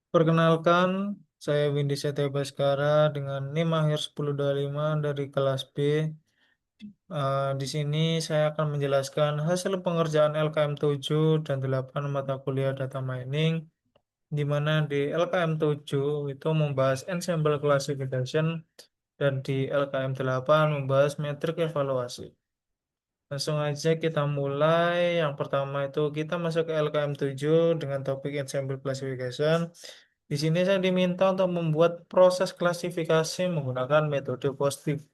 Perkenalkan, saya Windy Setia Baskara dengan NIM akhir 1025 dari kelas B. Di sini saya akan menjelaskan hasil pengerjaan LKM 7 dan 8 mata kuliah data mining, di mana di LKM 7 itu membahas ensemble classification dan di LKM 8 membahas metrik evaluasi. Langsung aja kita mulai. Yang pertama itu kita masuk ke LKM 7 dengan topik ensemble classification. Di sini saya diminta untuk membuat proses klasifikasi menggunakan metode positif.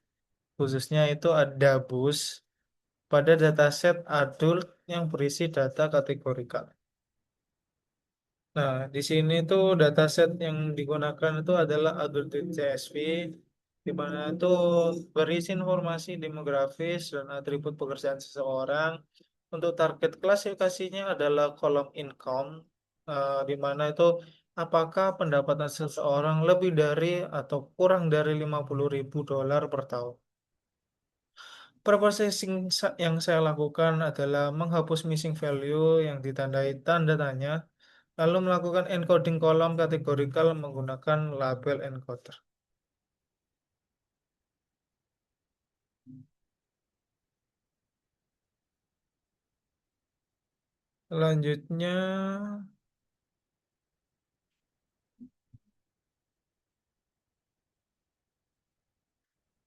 Khususnya itu ada BUS pada dataset adult yang berisi data kategorikal. Nah, di sini tuh dataset yang digunakan itu adalah adult CSV, di mana itu berisi informasi demografis dan atribut pekerjaan seseorang. Untuk target klasifikasinya adalah kolom income, di mana itu apakah pendapatan seseorang lebih dari atau kurang dari 50.000 dolar per tahun. Preprocessing yang saya lakukan adalah menghapus missing value yang ditandai tanda tanya, lalu melakukan encoding kolom kategorikal menggunakan label encoder. Selanjutnya,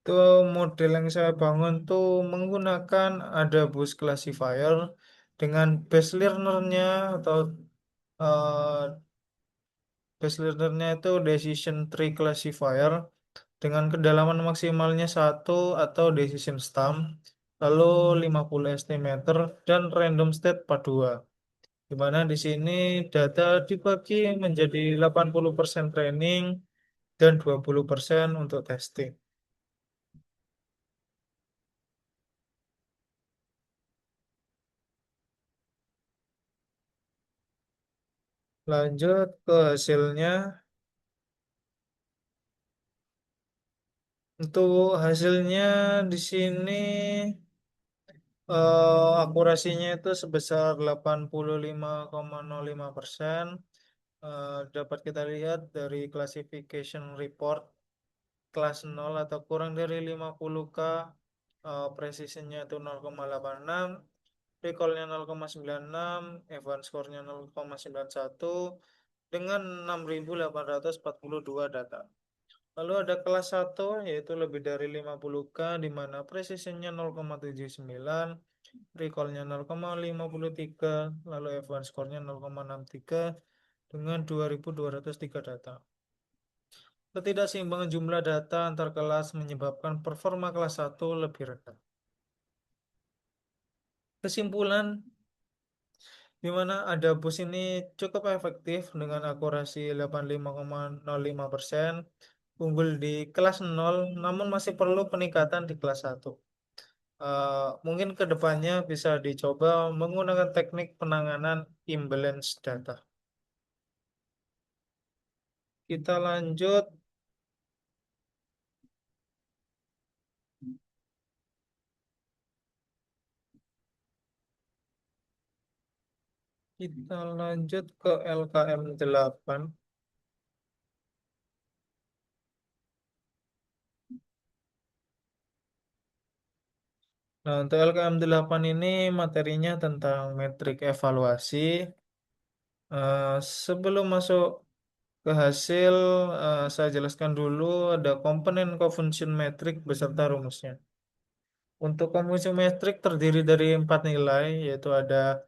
tuh model yang saya bangun tuh menggunakan ada bus classifier dengan base learner-nya atau eh, base learner-nya itu decision tree classifier dengan kedalaman maksimalnya satu atau decision stem, lalu 50 estimator dan random state 42. Di mana di sini data dibagi menjadi 80% training dan 20% untuk testing. Lanjut ke hasilnya. Untuk hasilnya di sini akurasinya itu sebesar 85,05%. Dapat kita lihat dari classification report kelas 0 atau kurang dari 50K, precisionnya itu 0,86, recallnya 0,96, advance score-nya 0,91 dengan 6.842 data. Lalu ada kelas 1 yaitu lebih dari 50K di mana precisionnya 0,79, recall-nya 0,53, lalu advance score-nya 0,63 dengan 2.203 data. Ketidakseimbangan jumlah data antar kelas menyebabkan performa kelas 1 lebih rendah. Kesimpulan, di mana ada bus ini cukup efektif dengan akurasi 85,05%, unggul di kelas 0, namun masih perlu peningkatan di kelas 1. Mungkin ke depannya bisa dicoba menggunakan teknik penanganan imbalance data. Kita lanjut, kita lanjut ke LKM 8. Nah, untuk LKM 8 ini materinya tentang metrik evaluasi. Sebelum masuk ke hasil, saya jelaskan dulu ada komponen confusion metrik beserta rumusnya. Untuk confusion metrik terdiri dari 4 nilai, yaitu ada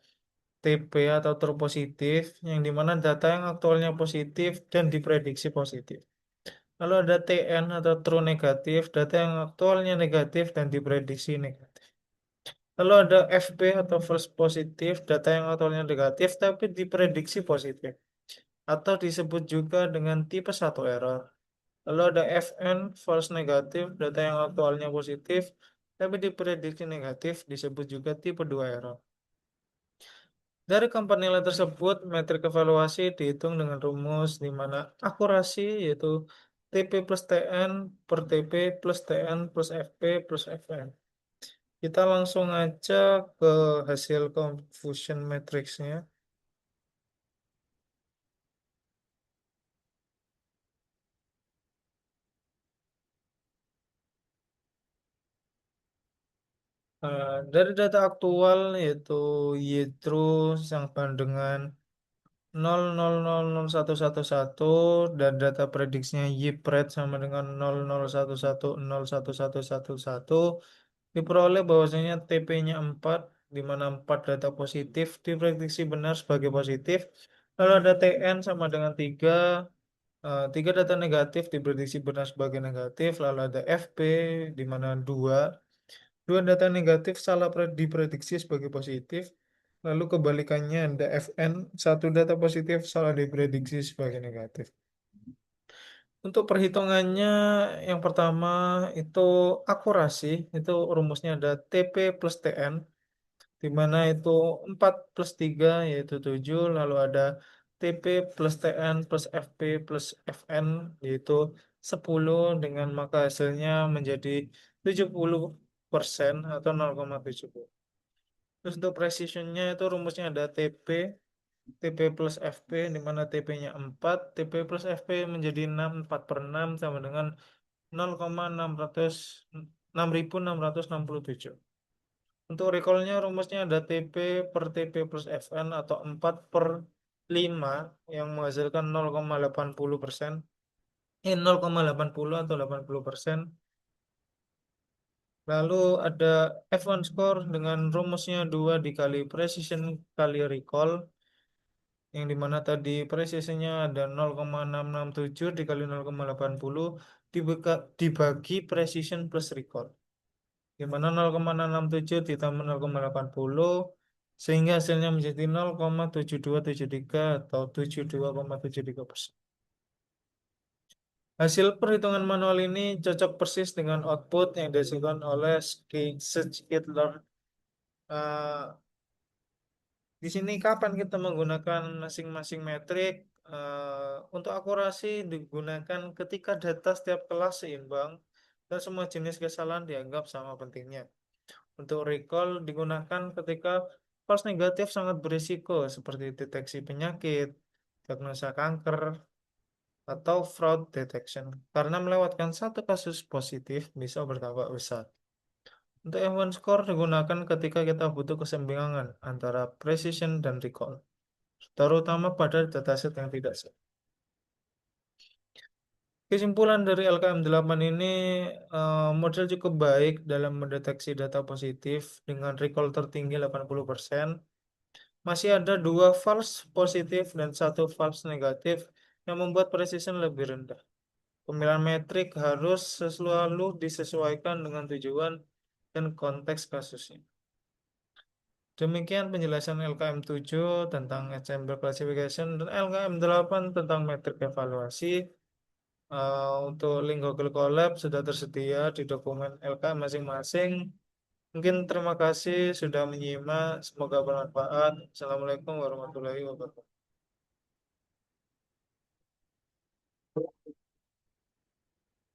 TP atau true positif, yang dimana data yang aktualnya positif dan diprediksi positif. Lalu ada TN atau true negatif, data yang aktualnya negatif dan diprediksi negatif. Lalu ada FP atau false positif, data yang aktualnya negatif tapi diprediksi positif. Atau disebut juga dengan tipe satu error. Lalu ada FN, false negatif, data yang aktualnya positif tapi diprediksi negatif, disebut juga tipe 2 error. Dari keempat nilai tersebut, metrik evaluasi dihitung dengan rumus di mana akurasi yaitu TP plus TN per TP plus TN plus FP plus FN. Kita langsung aja ke hasil confusion matrixnya. Dari data aktual yaitu Ytro sama dengan 0,000,111 dan data prediksinya Ypred sama dengan 0,011,01111 diperoleh bahwasanya TP-nya 4 di mana 4 data positif diprediksi benar sebagai positif. Lalu ada TN sama dengan 3, 3 data negatif diprediksi benar sebagai negatif. Lalu ada FP di mana 2 data negatif salah diprediksi sebagai positif. Lalu kebalikannya ada FN, 1 data positif salah diprediksi sebagai negatif. Untuk perhitungannya yang pertama itu akurasi, itu rumusnya ada TP plus TN, di mana itu 4 plus 3 yaitu 7, lalu ada TP plus TN plus FP plus FN yaitu 10 dengan maka hasilnya menjadi 70% atau 0,70. Terus untuk precisionnya itu rumusnya ada TP plus FP di mana TP-nya 4, TP plus FP menjadi 6, 4 per 6 sama dengan 0,667. Untuk recall-nya rumusnya ada TP per TP plus FN atau 4 per 5 yang menghasilkan 0,80%. 0,80 atau 80%. Lalu ada F1 score dengan rumusnya 2 dikali precision kali recall yang dimana tadi presisinya ada 0,667 dikali 0,80 dibagi precision plus recall. Di mana 0,667 ditambah 0,80 sehingga hasilnya menjadi 0,7273 atau 72,73%. Hasil perhitungan manual ini cocok persis dengan output yang dihasilkan oleh Skidler. Eh, di sini kapan kita menggunakan masing-masing metrik? Untuk akurasi digunakan ketika data setiap kelas seimbang dan semua jenis kesalahan dianggap sama pentingnya. Untuk recall digunakan ketika false negatif sangat berisiko seperti deteksi penyakit, diagnosa kanker, atau fraud detection. Karena melewatkan satu kasus positif bisa berdampak besar. Untuk F1 score digunakan ketika kita butuh keseimbangan antara precision dan recall, terutama pada dataset yang tidak set. Kesimpulan dari LKM8 ini, model cukup baik dalam mendeteksi data positif dengan recall tertinggi 80%. Masih ada 2 false positif dan 1 false negatif yang membuat precision lebih rendah. Pemilihan metrik harus selalu disesuaikan dengan tujuan dan konteks kasusnya. Demikian penjelasan LKM7 tentang Ensemble Classification dan LKM8 tentang metrik evaluasi. Untuk link Google Colab sudah tersedia di dokumen LKM masing-masing. Mungkin terima kasih sudah menyimak. Semoga bermanfaat. Assalamualaikum warahmatullahi wabarakatuh.